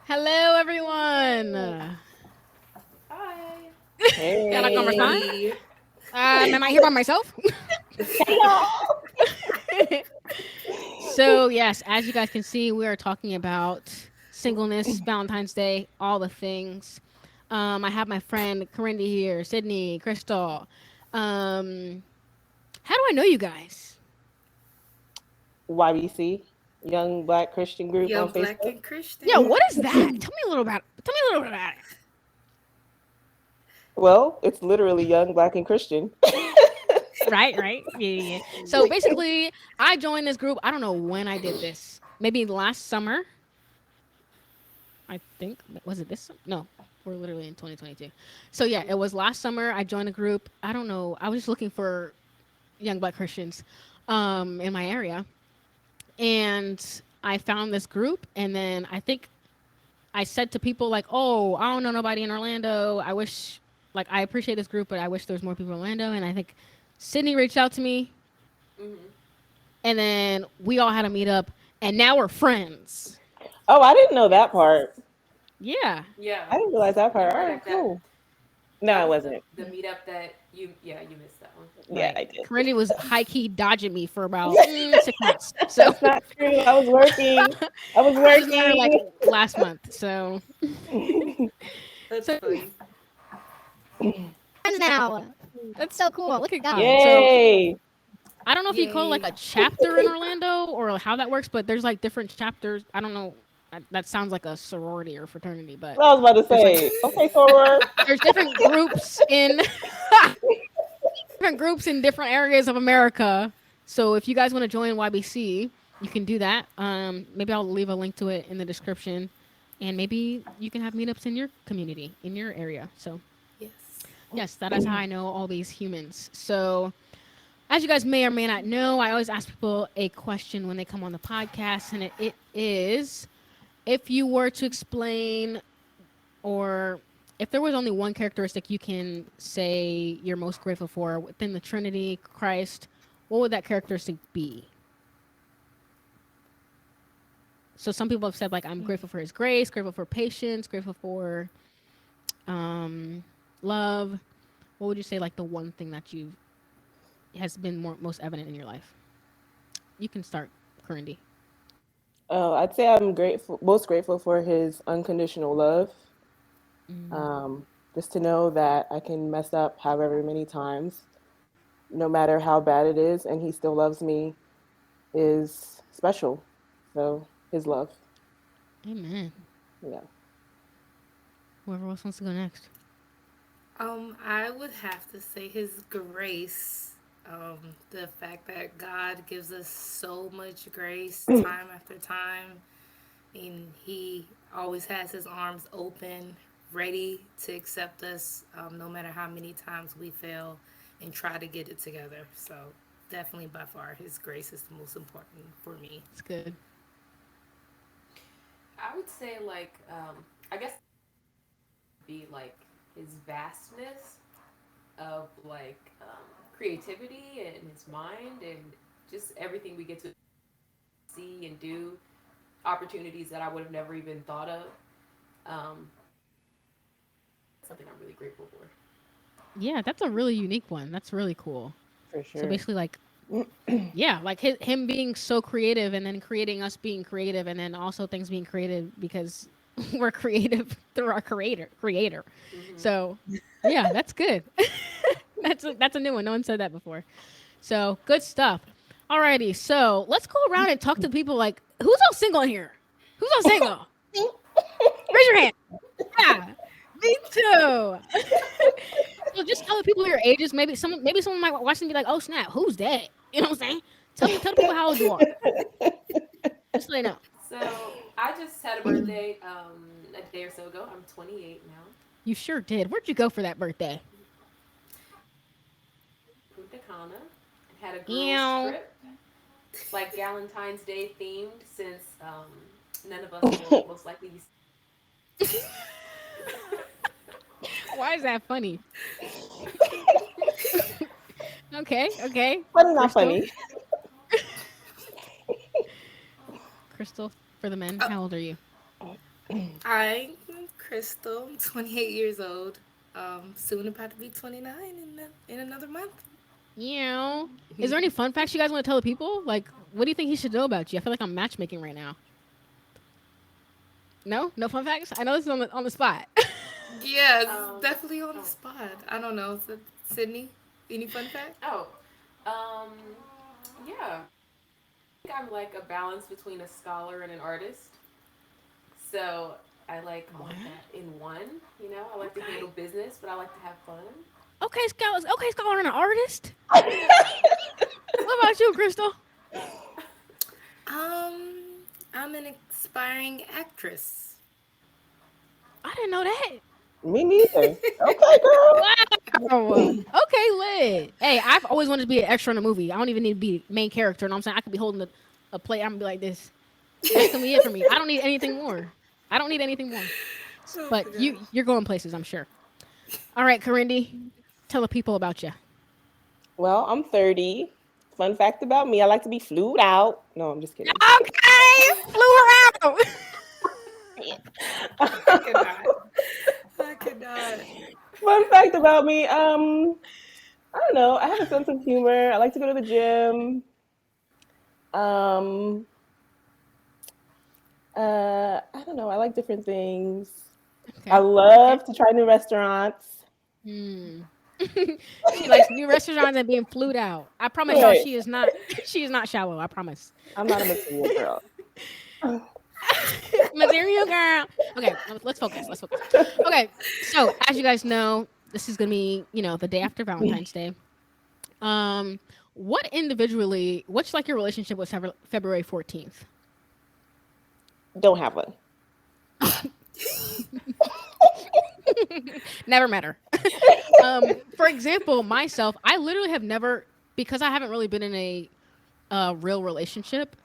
Hello, everyone. Hi. Y'all conversation? Hey. Am I here by myself? Hey y'all. So, yes, as you guys can see, we are talking about singleness, Valentine's Day, all the things. I have my friend Corindy here, Sydney, Crystal. Um, how do I know you guys? YBC, Young Black Christian Group on Young Black Facebook. and Yeah, Christian. what is that? Tell me a little about. Tell me a little bit about it. Well, it's literally Young Black and Christian. Right, right. Yeah, yeah, yeah. So basically, I joined this group. I don't know when I did this. Maybe last summer. I think was it this no, we're literally in 2022. So yeah, it was last summer. I joined a group. I don't know. I was just looking for young Black Christians in my area, and I found this group. And then I think I said to people like, "Oh, I don't know nobody in Orlando. I wish, like, I appreciate this group, but I wish there was more people in Orlando." And I think Sydney reached out to me, Hmm. and then we all had a meet up, and now we're friends. Oh, I didn't know that Yes. part. Yeah. Yeah. I didn't realize that You part. All weren't right, at that. cool. No, That I was wasn't. the meetup that you missed that one. Yeah, Right. I did. Corinne was high key dodging me for about 6 months. So That's not true. I was working. I was I just met her like working. last month. That's So funny. friends now. That's so cool. Look at God. So Yay. I don't know if you call it like Yay. a chapter in Orlando or how that works, but there's like different chapters. I don't know. That sounds like a sorority or fraternity, but I was about to there's like say, okay, Soror. there's different groups in different groups in different areas of America. So if you guys want to join YBC, you can do that. Maybe I'll leave a link to it in the description, and maybe you can have meetups in your community, in your area. So Yes. yes, that is how I know all these humans. So as you guys may or may not know, I always ask people a question when they come on the podcast, and it is if you were to explain or if there was only one characteristic you can say you're most grateful for within the Trinity, Christ, what would that characteristic be? So some people have said like I'm grateful for His grace, grateful for patience, grateful for um, love. What would you say like the one thing that you has been most evident in your life? You can start, Corindy. I'd say I'm grateful, most grateful for his unconditional love. Mm, Um, just to know that I can mess up however many times, no matter how bad it is, and he still loves me is special. So his love, amen. yeah. Whoever else wants to go next. I would have to say His grace. The fact that God gives us so much grace time after time. I mean, He always has His arms open, ready to accept us, no matter how many times we fail and try to get it together. So, definitely by far, His grace is the most important for me. It's good. I would say I guess be like his vastness of creativity and his mind and just everything we get to see and do, opportunities that I would have never even thought of. Um, Something I'm really grateful for. Yeah, that's a really unique one. That's really cool. For So sure. basically, like, yeah, like him being so creative and then creating us being creative and then also things being creative because we're creative through our creator. Hmm. So yeah, that's good. That's a new one. No one said that before. So good stuff. Alrighty, so let's go around and talk to people like who's all single in here? Who's all single? Raise your hand. Yeah, me too. So just tell the people your ages. Maybe someone might watch and be like, "Oh snap, who's that?" You know what I'm saying? Tell the people how old you are. Just so they know. So I just had a birthday a day or so ago. I'm 28 now. You sure did. Where'd you go for that birthday? Punta Cana. Had a girls' Ew. trip, like Galentine's Day themed, since none of us will most likely be. Why is that funny? Okay, okay. Funny, not Crystal, funny. Crystal, for the men. Uh, How old are you? I'm Crystal. I'm 28 years old. Soon about to be 29 in another month. Yeah. Is there any fun facts you guys want to tell the people? Like, what do you think he should know about you? I feel like I'm matchmaking right now. No, no fun facts. I know this is on the spot. Yeah, it's Um, definitely on the oh, spot. I don't know. Sydney, any fun fact? oh, um, yeah. I think I'm like a balance between a scholar and an artist. So I like all of What? that in one. You know, I like to handle Okay. business, but I like to have fun. Okay, Scout. Okay, Scout, an artist. Yeah. What about you, Crystal? I'm an aspiring actress. I didn't know that. Me neither. Okay, girl. Wow. Okay, lit. Hey, I've always wanted to be an extra in a movie. I don't even need to be main character. You know what I'm saying? I could be holding a plate. I'm gonna be like this. That's gonna be it for me. I don't need anything more. I don't need anything more. Oh But my god. you're going places, I'm sure. All right, Corindy, tell the people about you. Well, I'm 30. Fun fact about me, I like to be flued out. No, I'm just kidding. Okay, flew her out. I cannot. I cannot. Fun fact about me, I don't know. I have a sense of humor. I like to go to the gym. Um, I don't know. I like different things. I Okay, okay. love to try new restaurants. Hmm. She likes new restaurants and being flued out. I promise y'all, Right. she is not. She is not shallow. I promise. I'm not a material girl. Material girl. Okay, let's focus. Let's focus. Okay, so as you guys know, this is gonna be the day after Valentine's Day. Um, what individually? What's like your relationship with February 14th? Don't have one. Never met her. For example, myself, I literally have never because I haven't really been in a real relationship.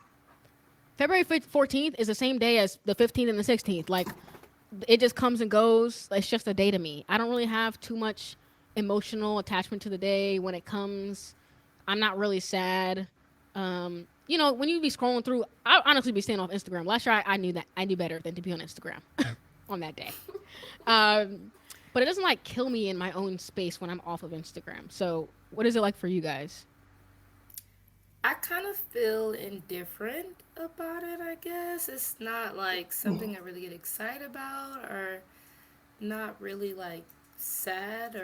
February 14th is the same day as the 15th and the 16th. Like it just comes and goes. It's just a day to me. I don't really have too much emotional attachment to the day when it comes. I'm not really sad. When you be scrolling through, I honestly be staying off Instagram. Last year, I knew that I knew better than to be on Instagram on that day. Um, but it doesn't like kill me in my own space when I'm off of Instagram. So, what is it like for you guys? I kind of feel indifferent about it, I guess. It's not like something I really get excited about or not really like sad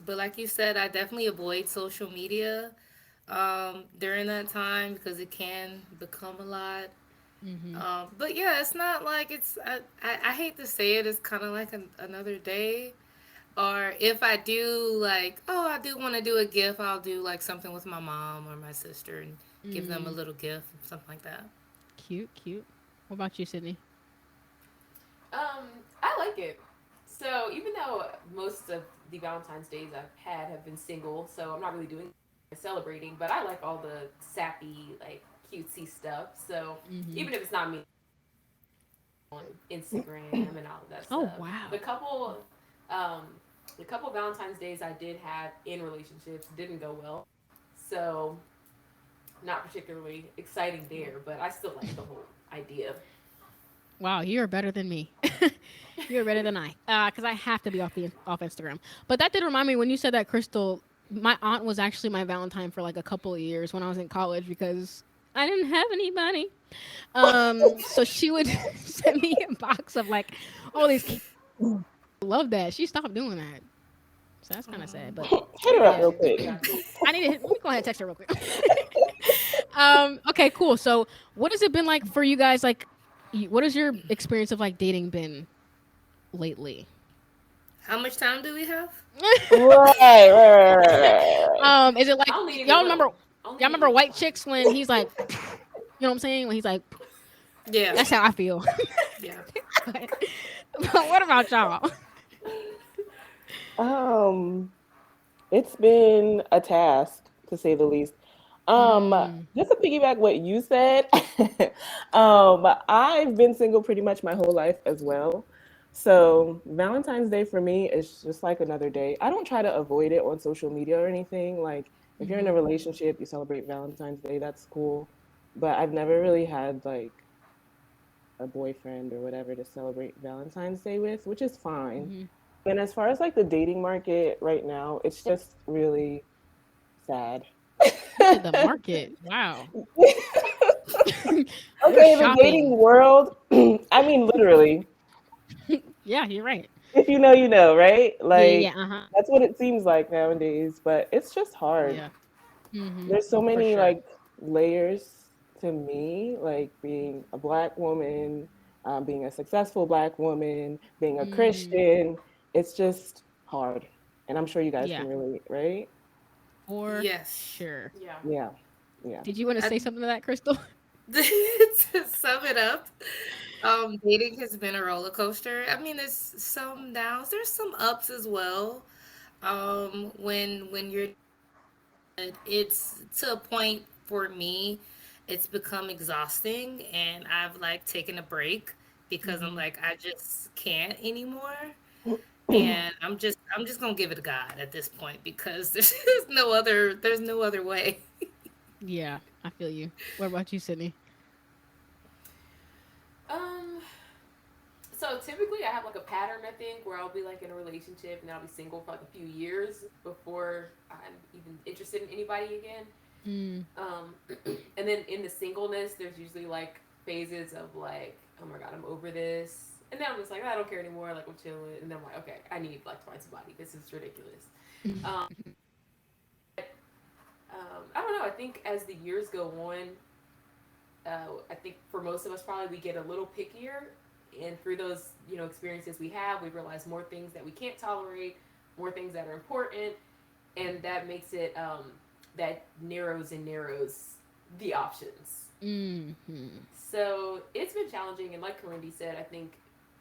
but like you said, I definitely avoid social media during that time because it can become a lot. But yeah, it's not like I hate to say it, it's kind of like another day. Or if I do like, oh, I do want to do a gift, I'll do like something with my mom or my sister and give them a Mm, little gift, something like that. cute, cute. What about you, Sydney? Um, I like it. So even though most of the Valentine's days I've had have been single, so I'm not really doing celebrating, but I like all the sappy, like cutesy stuff. So Mm-hmm. even if it's not me on Instagram and all of that Oh stuff, wow. the couple, um, the couple Valentine's days I did have in relationships didn't go well. So not particularly exciting there, but I still like the whole idea. Wow, you're better than me. You're better than I. Because I have to be off Instagram. But that did remind me when you said that, Crystal. My aunt was actually my Valentine for like a couple of years when I was in college because I didn't have anybody. So she would send me a box of like all these. I love that she stopped doing that. So that's kind of sad. But Hit We her up got yeah, real you. We quick. got you. I need to let me go ahead and text her real quick. Okay, cool. So what has it been like for you guys? Like, what has your experience of like dating been lately? How much time do we have? Right. Is it I like only need a y'all remember? little. Y'all Only need a remember little White time. Chicks when he's like, you know what I'm saying? When he's like, Yeah, that's how I feel. yeah. but, but what about y'all? Um, it's been a task to say the least. Mm, Just to piggyback what you said, I've been single pretty much my whole life as well. So Valentine's Day for me is just like another day. I don't try to avoid it on social media or anything. Like if you're in a relationship, you celebrate Valentine's Day, that's cool. But I've never really had like a boyfriend or whatever to celebrate Valentine's Day with, which is fine. Hmm. And as far as like the dating market right now, it's just really sad. You said the market. Wow. You're Okay, the shopping. dating world, I mean, literally, Yeah, you're right. if you know, you know, right? Yeah, yeah, Like, yeah. Uh-huh. that's what it seems like nowadays, but it's just hard. Yeah. Hmm. There's so For many sure. like layers to me, like being a black woman, being a successful black woman, being a Mm, Christian. It's just hard. And I'm sure you guys yeah, can relate, right? for Yes. sure. Yeah. Yeah. Yeah. Did you want to I, say something to that, Crystal? to sum it up, dating has been a roller coaster. I mean, there's some downs, there's some ups as well. When you're, it's to a point for me, it's become exhausting, and I've like taken a break because I'm Hmm. like I just can't anymore. And I'm just gonna give it to God at this point because there's no other way. Yeah, I feel you. What about you, Sydney? Um. So typically, I have like a pattern. I think where I'll be like in a relationship and then I'll be single for like a few years before I'm even interested in anybody again. Mm, Um, and then in the singleness, there's usually like phases of like, oh my god, I'm over this, and then I'm just like, I don't care anymore. Like I'm chilling, and then I'm like, okay, I need like to find somebody. This is ridiculous. Um, I don't know. I think as the years go on, I think for most of us probably we get a little pickier, and through those experiences we have, we realize more things that we can't tolerate, more things that are important, and that makes it that narrows and narrows the options. hmm. So it's been challenging, and like Corindy said, I think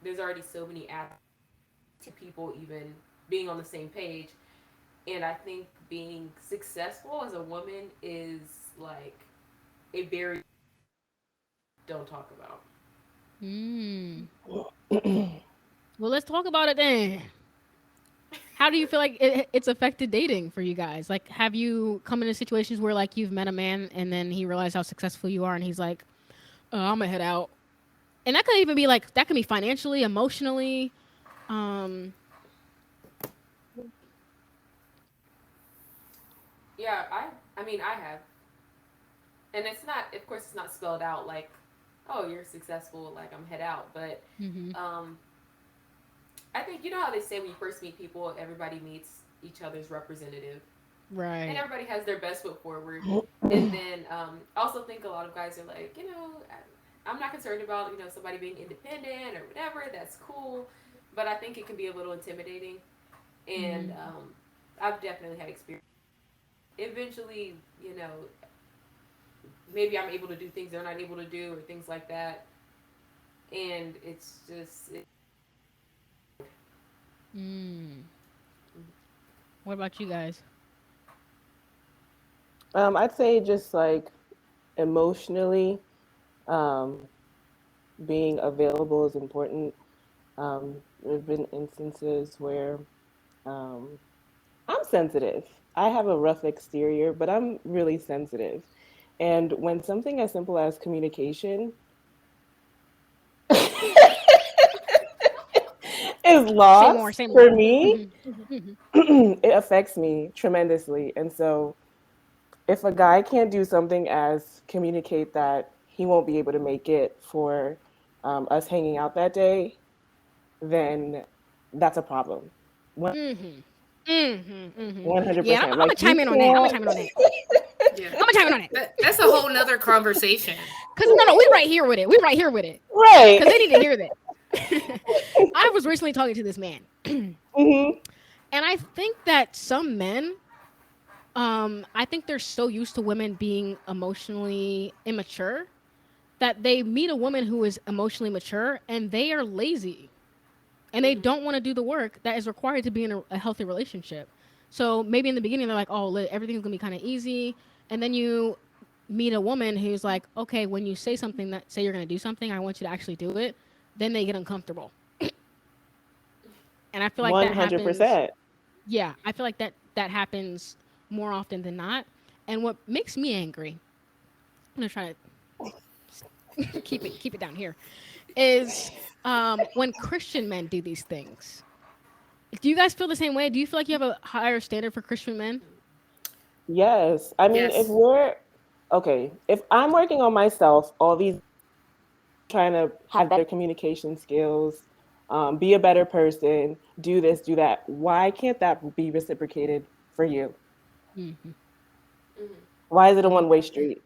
there's already so many aspects to people even being on the same page, and I think being successful as a woman is like a very don't talk about. Mm. Well, let's talk about it then. How do you feel like it's affected dating for you guys? Like, have you come into situations where like you've met a man and then he realized how successful you are and he's like, I'm gonna head out, and that could even be like that could be financially, emotionally. Um, Yeah, I mean I have, and it's not, of course it's not spelled out like, oh you're successful, like I'm head out, but hmm. um, I think you know how they say when you first meet people, everybody meets each other's representative, and Right. everybody has their best foot forward. And then I also think a lot of guys are like, I'm not concerned about somebody being independent or whatever. That's cool, but I think it can be a little intimidating. And Mm. I've definitely had experience. Eventually, you know, maybe I'm able to do things they're not able to do or things like that. And it's just Mm. What about you guys? I'd say just like emotionally, um, being available is important. There have been instances where um, I'm sensitive. I have a rough exterior, but I'm really sensitive. And when something as simple as communication is Say more. lost Say more. for me, Hmm. Hmm. it affects me tremendously. And so if a guy can't do something as communicate that he won't be able to make it for us hanging out that day, then that's a problem. Hmm. Hmm. Hmm. Yeah, I'm 100%. gonna Like you chime in on that. I'm gonna can't. chime in on that. Yeah, I'm gonna chime in on that. that's a whole nother conversation. Cause no, we right here with it. We right here with it. Right. Cause they need to hear that. I was recently talking to this man, and Hmm. I think that some men, I think they're so used to women being emotionally immature that they meet a woman who is emotionally mature and they are lazy and they don't want to do the work that is required to be in a healthy relationship. So maybe in the beginning they're like, "Oh, everything's gonna be kind of easy," and then you meet a woman who's like, "Okay, when you say something that say you're gonna do something, I want you to actually do it." Then they get uncomfortable, and I feel like that happens. 100%. Yeah, I feel like that happens more often than not. And what makes me angry, I'm gonna try to keep it down here, is when Christian men do these things. Do you guys feel the same way? Do you feel like you have a higher standard for Christian men? Yes. I mean, if Yes. we're okay, if I'm working on myself, all these trying to have better communication skills, be a better person, do this, do that. Why can't that be reciprocated for you? Mm-hmm. Hmm. Why is it a one-way street?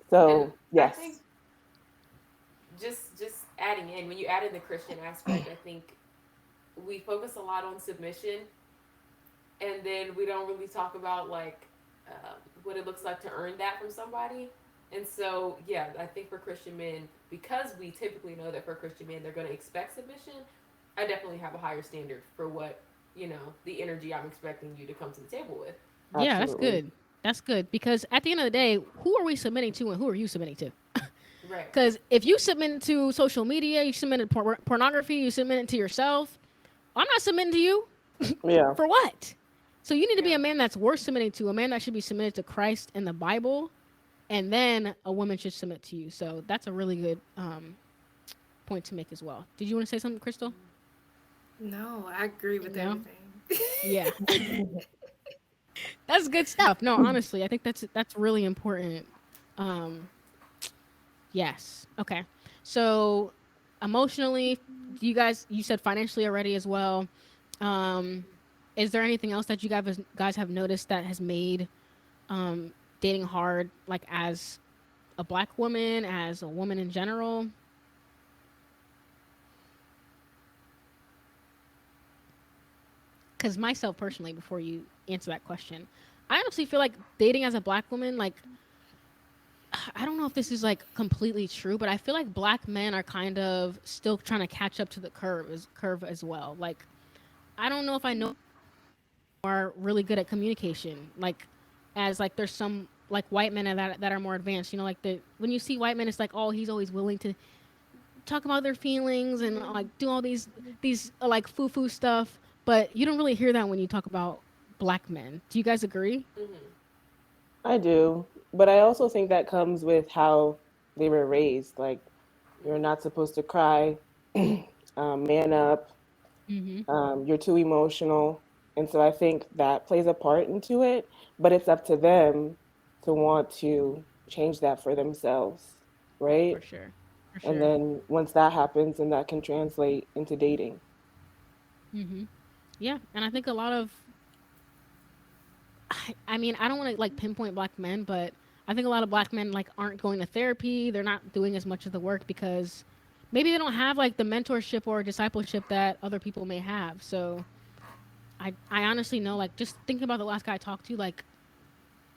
And So, I think yes. just adding in, when you add in the Christian aspect, I think we focus a lot on submission, and then we don't really talk about like what it looks like to earn that from somebody. And so, yeah, I think for Christian men, because we typically know that for Christian men they're going to expect submission, I definitely have a higher standard for what, the energy I'm expecting you to come to the table with. Yeah, that's Absolutely. good. That's good because at the end of the day, who are we submitting to and who are you submitting to? Right. Because if you submit to social media, you submit to pornography, you submit it to yourself, I'm not submitting to you. Yeah. For what? So you need to be Yeah. a man that's worth submitting to, a man that should be submitted to Christ and the Bible, and then a woman should submit to you. So that's a really good point to make as well. Did you want to say something, Crystal? No, I agree with No. everything. Yeah, that's good stuff. No, honestly, I think that's really important. Um, yes. Okay. So emotionally, do you said financially already as well. Um, is there anything else that you guys have noticed that has made dating hard, like as a black woman, as a woman in general? Because myself personally, before you answer that question, I honestly feel like dating as a black woman, like I don't know if this is like completely true, but I feel like black men are kind of still trying to catch up to the curve as well. Like I don't know if I know are really good at communication. Like as like there's some like white men that are more advanced. You know, like the when you see white men, it's like oh he's always willing to talk about their feelings and like do all these like foo foo stuff. But you don't really hear that when you talk about black men. Do you guys agree? Hmm. I do. But I also think that comes with how they were raised. Like, you're not supposed to cry, man up, Mm-hmm. you're too emotional. And so I think that plays a part into it, but it's up to them to want to change that for themselves, right? For sure. For And sure. then once that happens, then that can translate into dating. Mm-hmm. Yeah, and I think a lot of I mean, I don't want to like pinpoint black men, but I think a lot of black men like aren't going to therapy. They're not doing as much of the work because maybe they don't have like the mentorship or discipleship that other people may have. So I honestly know like just thinking about the last guy I talked to, like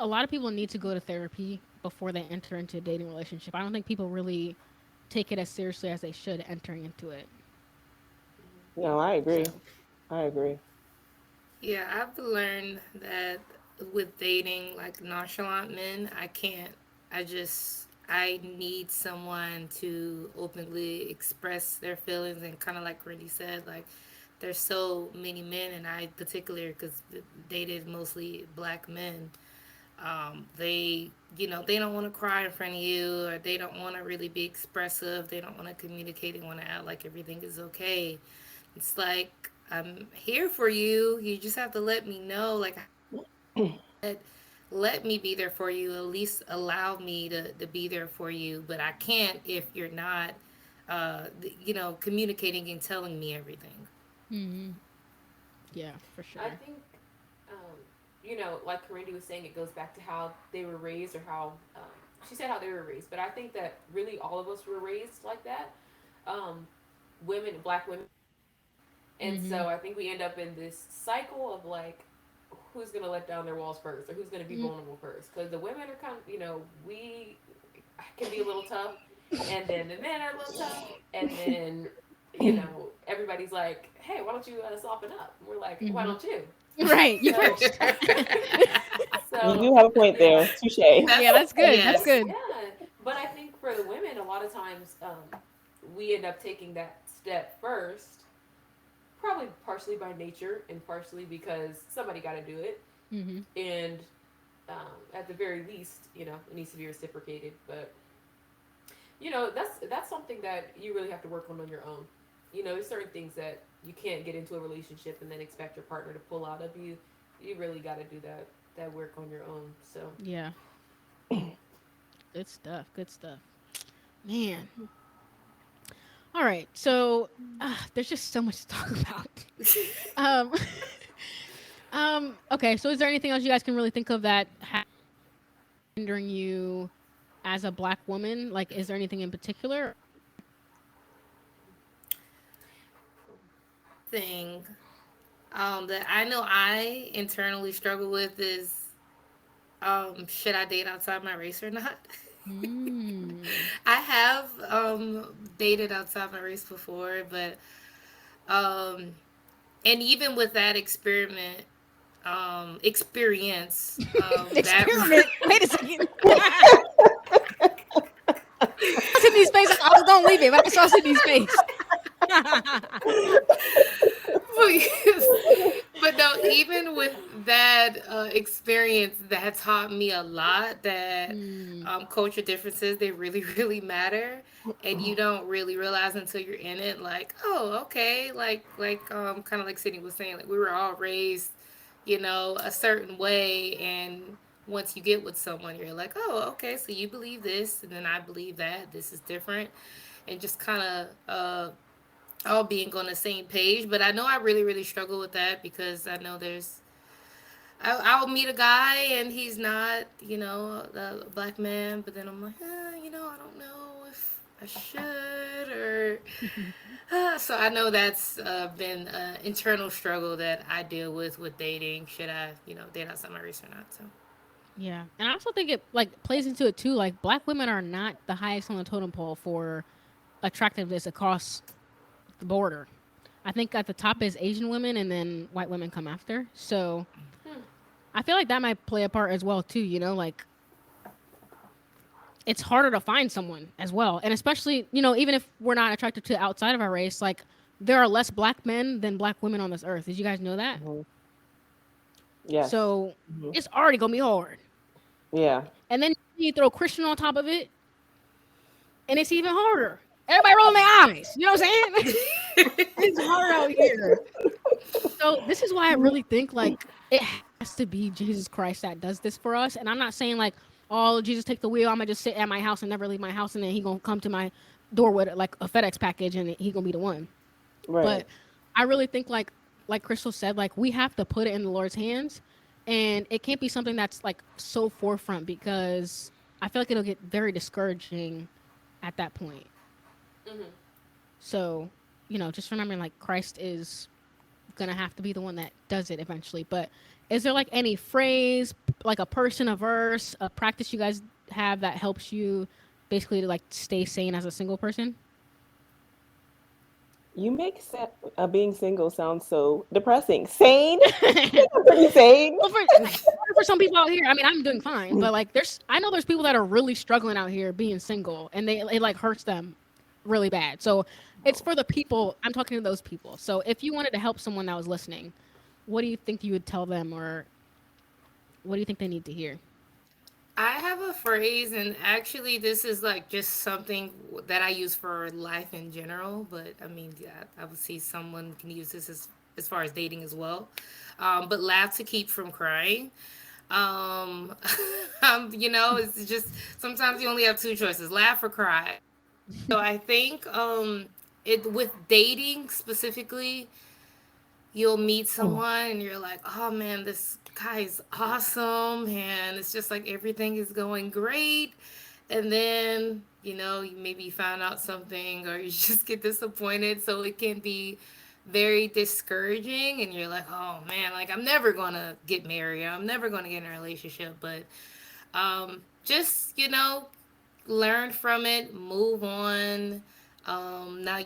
a lot of people need to go to therapy before they enter into a dating relationship. I don't think people really take it as seriously as they should entering into it. No, I So agree. I agree. Yeah, I've learned that with dating like nonchalant men, I can't. I need someone to openly express their feelings and kind of like Randy said, like there's so many men, and I particularly because dated mostly black men. They don't want to cry in front of you, or they don't want to really be expressive. They don't want to communicate. They want to act like everything is okay. It's like I'm here for you. You just have to let me know. Like let me be there for you. At least allow me to be there for you. But I can't if you're not, communicating and telling me everything. mm-hmm. Yeah, for I sure. think, um, like Corindy was saying, it goes back to how they were raised or how she said how they were raised. But I think that really all of us were raised like that. Um, black women. And Mm-hmm. so I think we end up in this cycle of like, who's going to let down their walls first or who's going to be vulnerable first. Because the women are kind of, we can be a little tough. And then the men are a little tough. And then, everybody's like, hey, why don't you soften up? And we're like, why Mm-hmm. don't you? Right, you So, first. You so do have a point yeah, there. Touche. Yeah, That's that's good. That's yes. good. yeah. But I think for the women, a lot of times we end up taking that step first, probably partially by nature and partially because somebody got to do it. Mm-hmm. And at the very least, it needs to be reciprocated. But That's something that you really have to work on your own. There's certain things that you can't get into a relationship and then expect your partner to pull out of you. You really got to do that work on your own. So Yeah. Good stuff. Good stuff. Man. All right. So there's just so much to talk about. Um, okay. So is there anything else you guys can really think of that hindering you as a black woman? Like, is there anything in particular? Thing that I know I internally struggle with is should I date outside my race or not? Mm. I have dated outside my race before, but um, and even with that experience, that Experiment. Wait a second. Sydney's face. I was gonna leave it, but I saw Sydney's face. but no, even with that experience, that taught me a lot. That Mm. culture differences, they really really matter, and you don't really realize until you're in it. Like, oh, okay, kind of like Sydney was saying, like we were all raised, a certain way, and once you get with someone, you're like, oh, okay, so you believe this, and then I believe that. This is different, and just kind of all being on the same page. But I know I really, really struggle with that because I know I'll meet a guy and he's not, a black man, but then I'm like, I don't know if I should or. So I know that's been an internal struggle that I deal with dating. Should I, date outside my race or not? So. Yeah, and I also think it like plays into it too. Like black women are not the highest on the totem pole for attractiveness across the border. I think at the top is Asian women, and then white women come after. So I feel like that might play a part as well too. Like it's harder to find someone as well, and especially even if we're not attracted to outside of our race, like there are less black men than black women on this earth. Did you guys know that? Mhm. Yes. So Hmm. it's already gonna be hard, Yeah. and then you throw Christian on top of it, and it's even harder. Everybody rolling their eyes. You know what I'm saying? It's hard out here. So this is why I really think like it has to be Jesus Christ that does this for us. And I'm not saying like, oh, Jesus take the wheel. I'm gonna just sit at my house and never leave my house, and then he gonna come to my door with like a FedEx package, and he gonna be the one. Right. But I really think like Crystal said, like we have to put it in the Lord's hands, and it can't be something that's like so forefront because I feel like it'll get very discouraging at that point. So just remembering like Christ is gonna have to be the one that does it eventually. But is there like any phrase, like a person, a verse, a practice you guys have that helps you basically to like stay sane as a single person? You make being single sound so depressing. Sane? Pretty sane. Well, for some people out here, I mean, I'm doing fine, but like I know there's people that are really struggling out here being single, and it like hurts them really bad. So it's for the people. I'm talking to those people. So if you wanted to help someone that was listening, what do you think you would tell them, or what do you think they need to hear? I have a phrase, and actually, this is like just something that I use for life in general. But I mean, yeah, I would see someone can use this as far as dating as well. But laugh to keep from crying. Um, it's just sometimes you only have two choices: laugh or cry. So I think it with dating specifically, you'll meet someone and you're like, oh man, this guy is awesome, and it's just like everything is going great. And then, you maybe find out something or you just get disappointed. So it can be very discouraging, and you're like, oh man, like I'm never gonna get married, I'm never gonna get in a relationship. But just, learn from it, move on. Now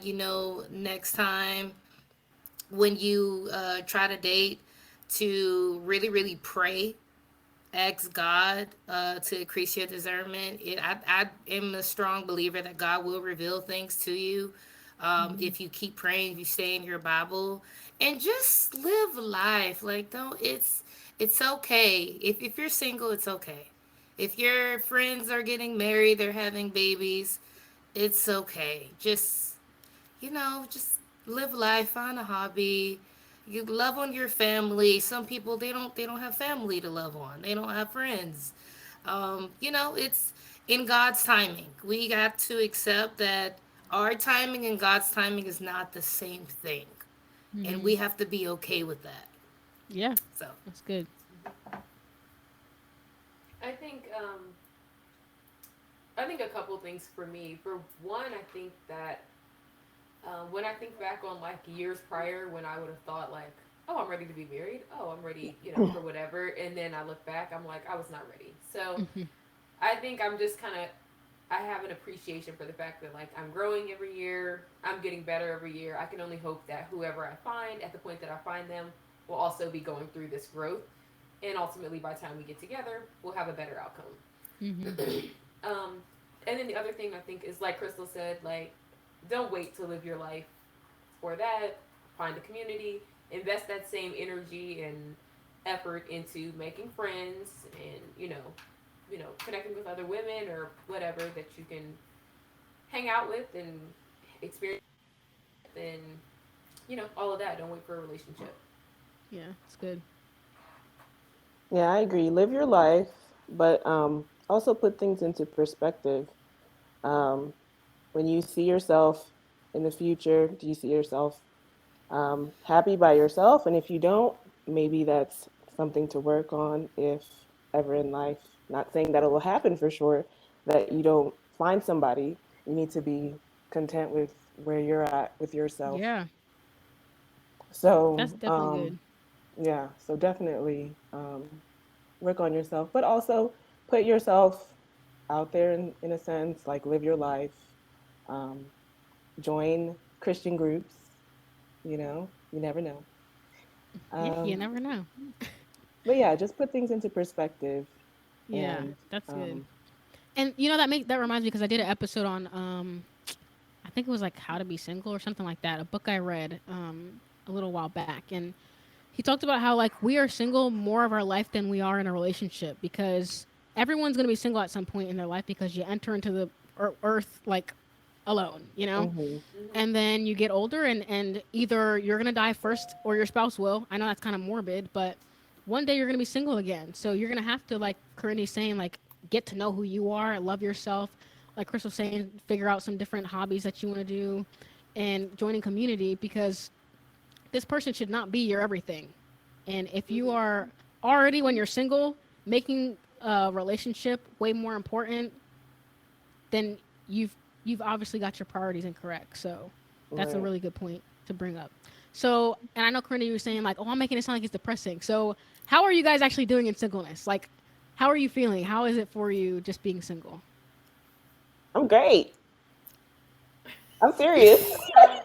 next time when you try to date, to really really pray, ask God to increase your discernment. I am a strong believer that God will reveal things to you if you keep praying, if you stay in your Bible, and just live life. Like, don't, it's okay if you're single. It's okay if your friends are getting married, they're having babies. it's okay. Just live life, find a hobby. You love on your family. Some people they don't have family to love on. They don't have friends. It's in God's timing. We got to accept that our timing and God's timing is not the same thing, and Mm-hmm. we have to be okay with that. Yeah, So, that's good. I think I think a couple things for me. For one, I think that when I think back on like years prior when I would have thought like, oh, I'm ready to be married. Oh, I'm ready, for whatever. And then I look back, I'm like, I was not ready. So Mm-hmm. I think I'm just kind of I have an appreciation for the fact that like I'm growing every year. I'm getting better every year. I can only hope that whoever I find at the point that I find them will also be going through this growth, and ultimately by the time we get together, we'll have a better outcome. Mm-hmm. um, and then the other thing I think is like Crystal said, like don't wait to live your life for that. Find a community, invest that same energy and effort into making friends, and connecting with other women or whatever that you can hang out with and experience and all of that. Don't wait for a relationship. Yeah, it's good. Yeah, I agree. Live your life, but also put things into perspective. Um, when you see yourself in the future, do you see yourself happy by yourself? And if you don't, maybe that's something to work on if ever in life. Not saying that it will happen for sure, that you don't find somebody. You need to be content with where you're at with yourself. Yeah, that's So, definitely good. yeah, so definitely work on yourself, but also put yourself out there in a sense, like live your life, um, join Christian groups, you never know. Yeah, you Um, never know. but yeah, just put things into perspective Yeah, and that's good. um, And that reminds me because I did an episode on I think it was like How to Be Single or something like that. A book I read a little while back, and he talked about how like we are single more of our life than we are in a relationship because everyone's gonna be single at some point in their life because you enter into the earth like alone, you know. mhm, And then you get older and either you're gonna die first or your spouse will. I know that's kind of morbid, but one day you're gonna be single again, so you're gonna have to, like Corinne's saying, like get to know who you are, love yourself, like Chris was saying, figure out some different hobbies that you want to do and joining community because this person should not be your everything. And if you are already, when you're single, making a relationship way more important, then you've obviously got your priorities incorrect. So that's a right. really good point to bring up. So, and I know Corinne, you were saying like, oh, I'm making it sound like it's depressing. So, how are you guys actually doing in singleness? Like, how are you feeling? How is it for you just being single? I'm great. I'm serious. Um,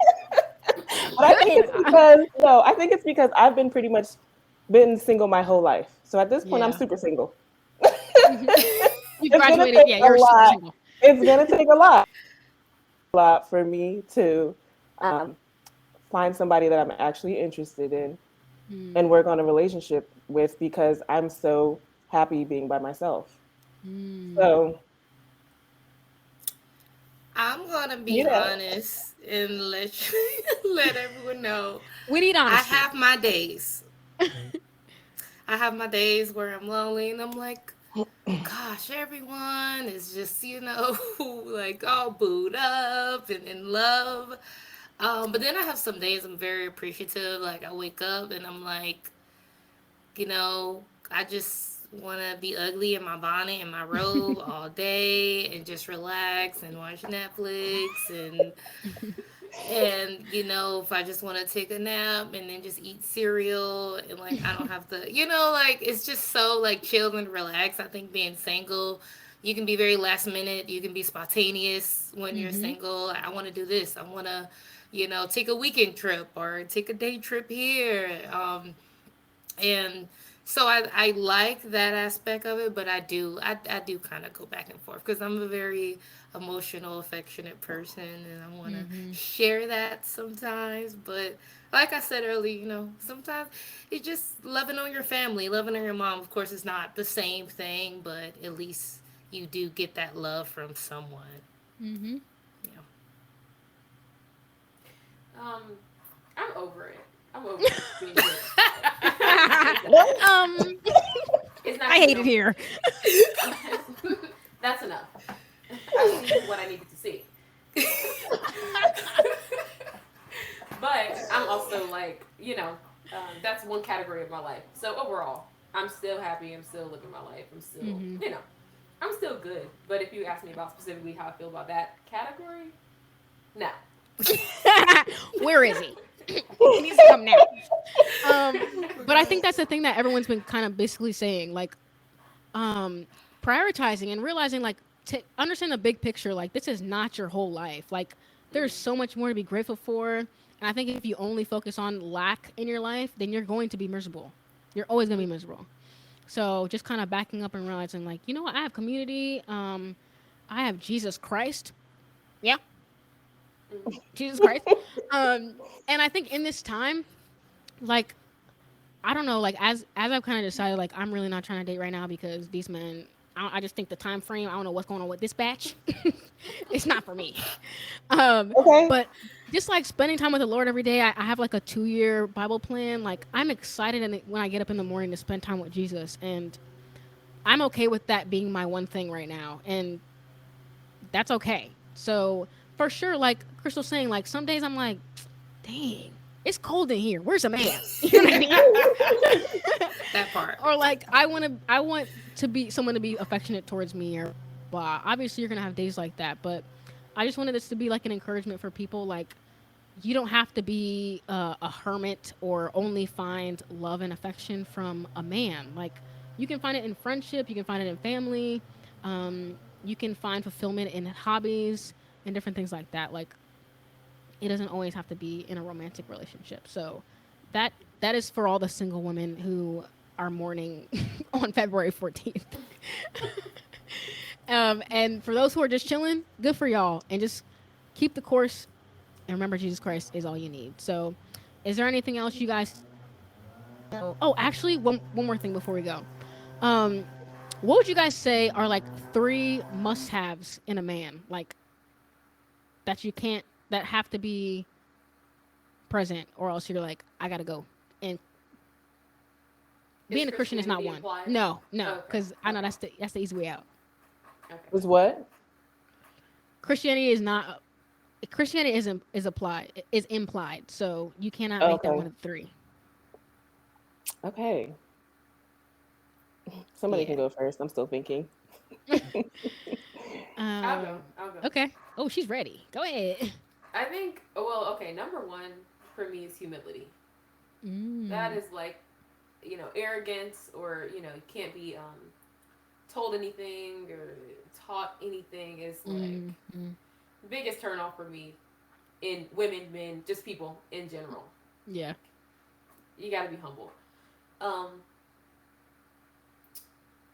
But I think Good. it's because no, I think it's because I've been pretty much been single my whole life. So at this point, I'm Yeah. super single. You It's gonna graduated. take Yeah, a you're super lot. single. It's gonna take a lot for me to um, find somebody that I'm actually interested in and work on a relationship with because I'm so happy being by myself. So I'm gonna be yeah, honest and let everyone know We need I honesty. have my days. I have my days where I'm lonely and I'm like, gosh, everyone is just, like all booed up and in love. But then I have some days I'm very appreciative. Like I wake up and I'm like, you know, I just want to be ugly in my bonnet and my robe all day and just relax and watch Netflix and if I just want to take a nap and then just eat cereal and like I don't have to like it's just so like chill and relaxed. I think being single, you can be very last minute, you can be spontaneous when you're Mm-hmm. single. I want to do this, I want to take a weekend trip or take a day trip here. And so I like that aspect of it, but I do kind of go back and forth because I'm a very emotional, affectionate person, and I want to Mm-hmm. share that sometimes. But like I said earlier, sometimes it's just loving on your family, loving on your mom. Of course, it's not the same thing, but at least you do get that love from someone. Mm-hmm. Um, I'm over it. I'm over being hit. It's done. What? um, It's not I coming hate it on here. camera. That's enough. I've seen what I needed to see. But I'm also like, that's one category of my life. So overall, I'm still happy. I'm still living my life. I'm still, Hmm. I'm still good. But if you ask me about specifically how I feel about that category, no. Where is he? He needs to come now. But I think that's the thing that everyone's been kind of basically saying, like, um, prioritizing and realizing, like, to understand the big picture. Like, this is not your whole life. Like, there's Mm-hmm. so much more to be grateful for. And I think if you only focus on lack in your life, then you're going to be miserable. You're always going to be miserable. So just kind of backing up and realizing, like, you know what? I have community. I have Jesus Christ. Yeah, Mm-hmm. Jesus Christ. And I think in this time, like, I don't know, like, as I've kind of decided, like, I'm really not trying to date right now because these men. I just think the time frame. I don't know what's going on with this batch. It's not for me. Um, Okay. but just like spending time with the Lord every day, I have like a 2 year Bible plan. Like, I'm excited when I get up in the morning to spend time with Jesus, and I'm okay with that being my one thing right now, and that's okay. So for sure, like Crystal's saying, like some days I'm like, dang, it's cold in here. Where's a man? You know what I mean? That part. Or like I want to be someone to be affectionate towards me or blah. Obviously, you're gonna have days like that, but I just wanted this to be like an encouragement for people. Like, you don't have to be a hermit or only find love and affection from a man. Like, you can find it in friendship, you can find it in family, you can find fulfillment in hobbies and different things like that. Like, it doesn't always have to be in a romantic relationship. So that that is for all the single women who are mourning on February 14th. And for those who are just chilling, good for y'all. And just keep the course and remember Jesus Christ is all you need. So, is there anything else you guys know? Oh, actually, one more thing before we go. Um, what would you guys say are like three must-haves in a man, like that you can't that have to be present, or else you're like, I gotta go. And Is being a Christian is not Christianity one. implied? No, no, Okay. because I know Okay. that's the easy way out. Okay. Was what? Christianity is not. Christianity is applied is implied, so you cannot make that Okay. one of the three. Okay. Somebody can Yeah. go first. I'm still thinking. I'll go. Um. I'll go. Okay. Oh, she's ready. Go ahead. I think, well, okay, number one for me is humility. That Mm. is like, arrogance, or, you can't be told anything or taught anything is like Mm. Mm. biggest turn off for me in women, men, just people in general. Yeah. You got to be humble. Um,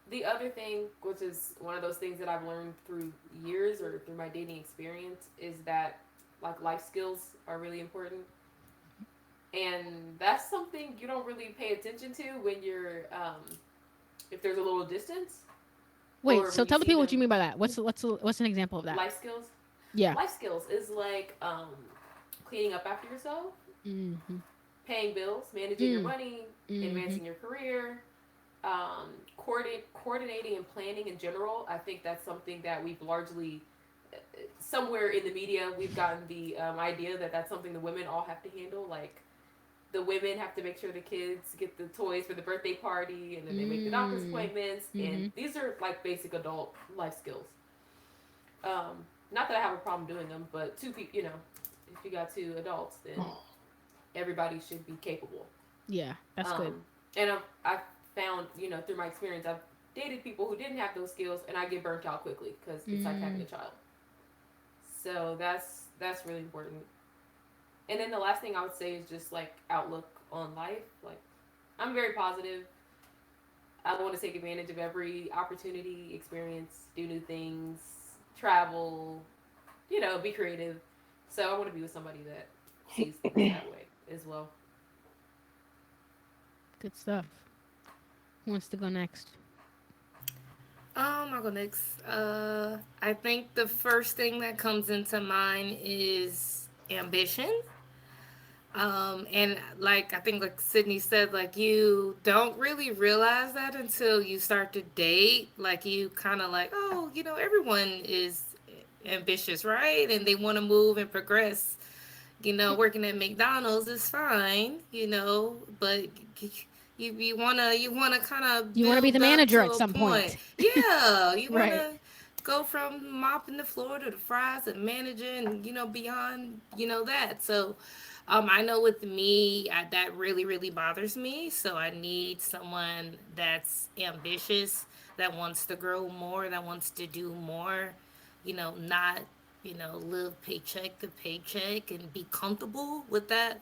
the other thing, which is one of those things that I've learned through years or through my dating experience, is that like life skills are really important. And that's something you don't really pay attention to when you're, if there's a little distance Wait. or So when you tell the see people what you them. mean by that. What's an example of that? Life skills. Yeah. Life skills is like cleaning up after yourself, Mm-hmm. paying bills, managing your Mm. money, Mm-hmm. advancing your career, coordinating and planning in general. I think that's something that we've largely, somewhere in the media, we've gotten the idea that that's something the women all have to handle. Like, the women have to make sure the kids get the toys for the birthday party, and then they make the doctor's Mm. appointments. And Mm-hmm. these are like basic adult life skills. Not that I have a problem doing them, but two people, if you got two adults, then everybody should be capable. Yeah. That's good. And I've found, through my experience, I've dated people who didn't have those skills, and I get burnt out quickly because it's like having Mm. a child. So that's really important. And then the last thing I would say is just like outlook on life. Like, I'm very positive. I want to take advantage of every opportunity, experience, do new things, travel, be creative. So I want to be with somebody that sees things that way as well. Good stuff. Who wants to go next? I'll go next. I think the first thing that comes into mind is ambition. And like I think like Sydney said, like you don't really realize that until you start to date. Like you kind of like, oh, everyone is ambitious, right? And they want to move and progress. Working at McDonald's is fine, but you wanna kind of You want to be the build up manager to at a some point. point. Yeah, you Right. wanna go from mopping the floor to the fries and manager and beyond that. So I know with me that really really bothers me. So I need someone that's ambitious, that wants to grow more, that wants to do more. Not live paycheck to paycheck and be comfortable with that.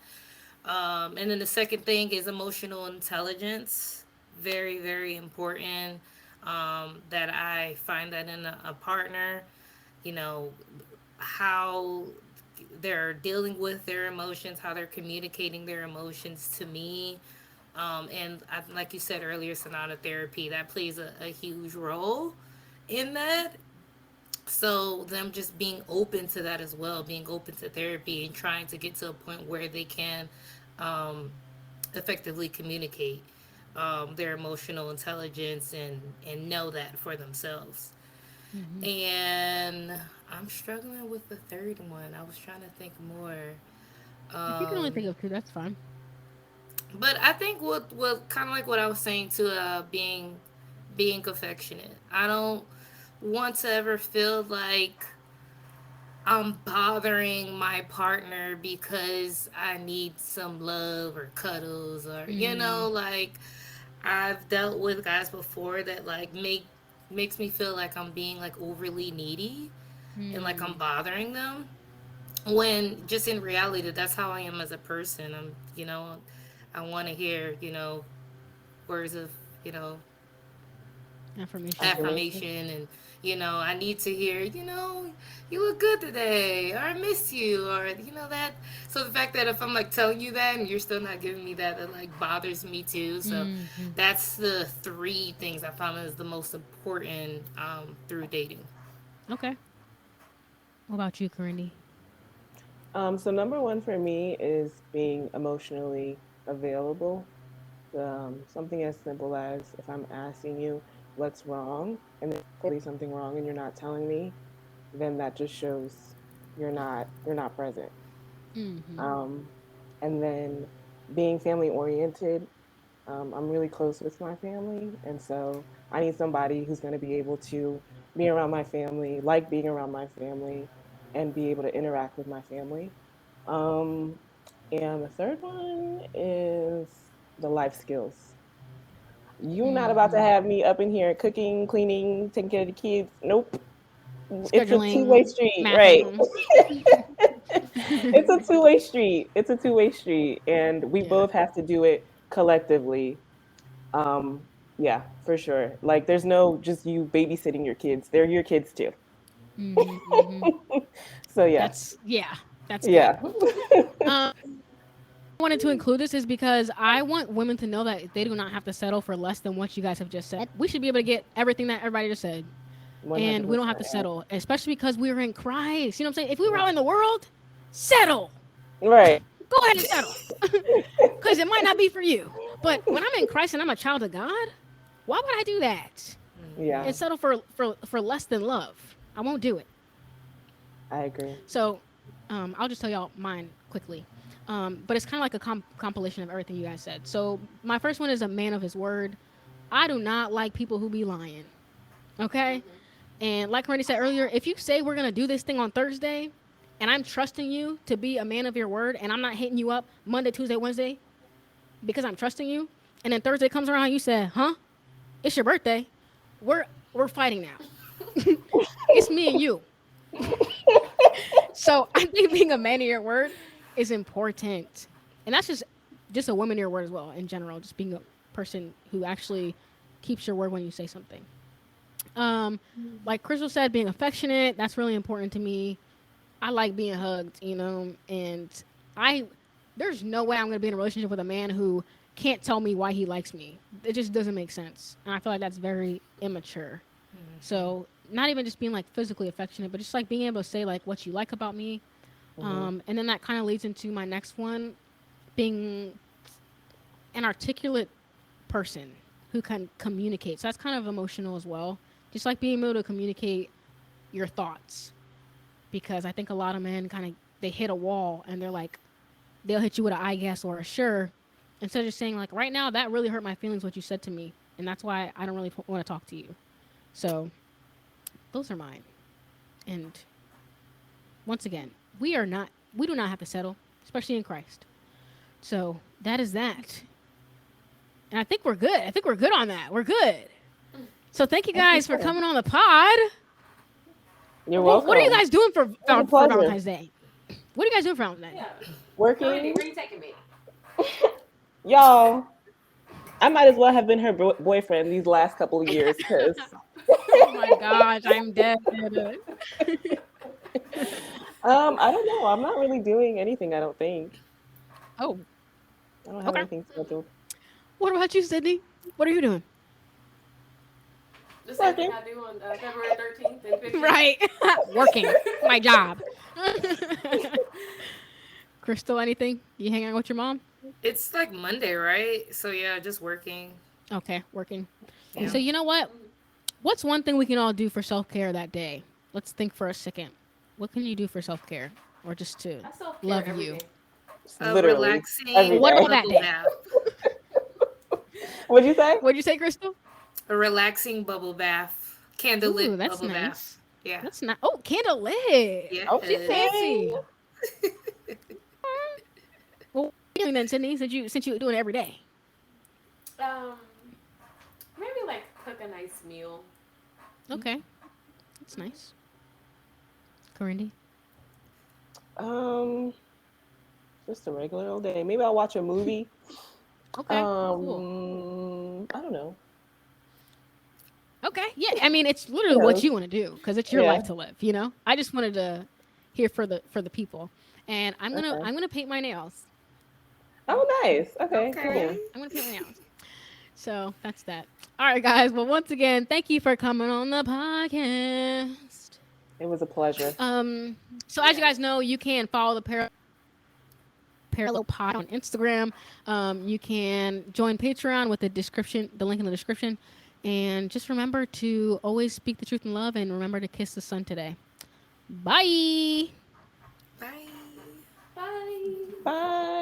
And then the second thing is emotional intelligence. Very, very important, that I find that in a partner, you know, how they're dealing with their emotions, how they're communicating their emotions to me. And like you said earlier, Sonata therapy, that plays a huge role in that. So them just being open to that as well, being open to therapy and trying to get to a point where they can um, effectively communicate their emotional intelligence and know that for themselves. Hmm. And I'm struggling with the third one. I was trying to think more. If you can only Um, think of two, that's fine. but I think what kind of like what I was saying to being affectionate. I don't want to ever feel like I'm bothering my partner because I need some love or cuddles or Mm, like I've dealt with guys before that like makes me feel like I'm being like overly needy and like I'm mm. bothering them when just in reality that's how I am as a person. I want to hear, words of, you know, Affirmation. Affirmation. affirmation and I need to hear you look good today or I miss you or that. So the fact that if I'm like telling you that and you're still not giving me that, that like bothers me too. So Hmm. that's the three things I found is the most important through dating. Okay. What about you, Corindy? So number one for me is being emotionally available. Something as simple as if I'm asking you what's wrong and there's clearly something wrong and you're not telling me, then that just shows you're not present. Hmm. Um, and then being family oriented. I'm really close with my family, and so I need somebody who's going to be able to be around my family, like being around my family, and be able to interact with my family. Um, and the third one is the life skills. You're not about to Hmm. have me up in here cooking, cleaning, taking care of the kids. Nope. It's a two-way Scheduling street, math right? exams. It's a two-way street. It's a two-way street, and we Yeah. both have to do it collectively. Um, yeah, for sure. Like, there's no just you babysitting your kids. They're your kids too. Hmm. Hmm. So yes, That's yeah. That's good. yeah. Um, I wanted to include this is because I want women to know that they do not have to settle for less than what you guys have just said. We should be able to get everything that everybody just said, One hundred and we don't have percent. to settle, especially because we are in Christ. You know what I'm saying? If we were out Right. in the world, settle. Right. Go ahead and settle, because it might not be for you. But when I'm in Christ and I'm a child of God, why would I do that Yeah, and settle for less than love? I won't do it. I agree. So, I'll just tell y'all mine quickly. But it's kind of like a compilation of everything you guys said. So my first one is a man of his word. I do not like people who be lying. Okay, and like Randy said earlier, if you say we're gonna do this thing on Thursday, and I'm trusting you to be a man of your word, and I'm not hitting you up Monday, Tuesday, Wednesday because I'm trusting you, and then Thursday comes around, you said, "Huh? It's your birthday. We're we're fighting now. It's me and you." So I think being a man of your word is important, and that's just a woman of your word as well in general. Just being a person who actually keeps your word when you say something. Um, like Crystal said, being affectionate, that's really important to me. I like being hugged, and I there's no way I'm gonna be in a relationship with a man who can't tell me why he likes me. It just doesn't make sense, and I feel like that's very immature. So not even just being like physically affectionate, but just like being able to say like what you like about me. Hmm. And then that kind of leads into my next one. being an articulate person who can communicate. So that's kind of emotional as well. Just like being able to communicate your thoughts. Because I think a lot of men kind of they hit a wall and they're like they'll hit you with a I guess or a sure instead of just saying like right now that really hurt my feelings what you said to me and that's why I don't really want to talk to you. So those are mine. And once again, we do not have to settle, especially in Christ. So that is that. And I think we're good. I think we're good on that. We're good. So thank you I think guys for so. coming on the pod. You're Well, what are you welcome. guys doing It was a For pleasure. Valentine's Day? What are you guys doing for Valentine's Day? Yeah. Corinne, Working, where you taking me? y'all. I might as well have been her boyfriend these last couple of years because Oh my gosh, I'm dead. I don't know. I'm not really doing anything. I don't think Oh, I don't have okay. anything scheduled. What about you, Sydney? What are you doing? The same thing Working. I do on February 13th and 15th. Right. Working. My job. Crystal, anything? You hang out with your mom? It's like Monday, right? So yeah, just working. Okay, working. Yeah. So you know what? What's one thing we can all do for self care that day? Let's think for a second. What can you do for self care, or just to I self care love every you? day. A Literally every relaxing What about day. that bubble day? bath. What'd you say? What'd you say, Crystal? A relaxing bubble bath. Ooh, Candlelit that's bubble nice. bath. Yeah. That's not. Oh, candle lit. She's Yes. Okay. fancy. Well, what are you doing then, Sydney? Since you do it every day. Um, maybe like cook a nice meal. Okay, that's nice. Corindy. Um, just a regular old day. Maybe I'll watch a movie. Okay, cool. I don't know. Okay, yeah. I mean, it's literally You what know. you want to do because it's your Yeah. life to live. You know. I just wanted to hear for the people, and Okay. I'm gonna paint my nails. Oh, nice. Okay. Yeah, Okay. Cool. I'm gonna paint my nails. So that's that. All right, guys. Well, once again, thank you for coming on the podcast. It was a pleasure. So as you Yeah. guys know, you can follow the Parallel Pod on Instagram. You can join Patreon with the link in the description. And just remember to always speak the truth in love and remember to kiss the sun today. Bye. Bye. Bye. Bye.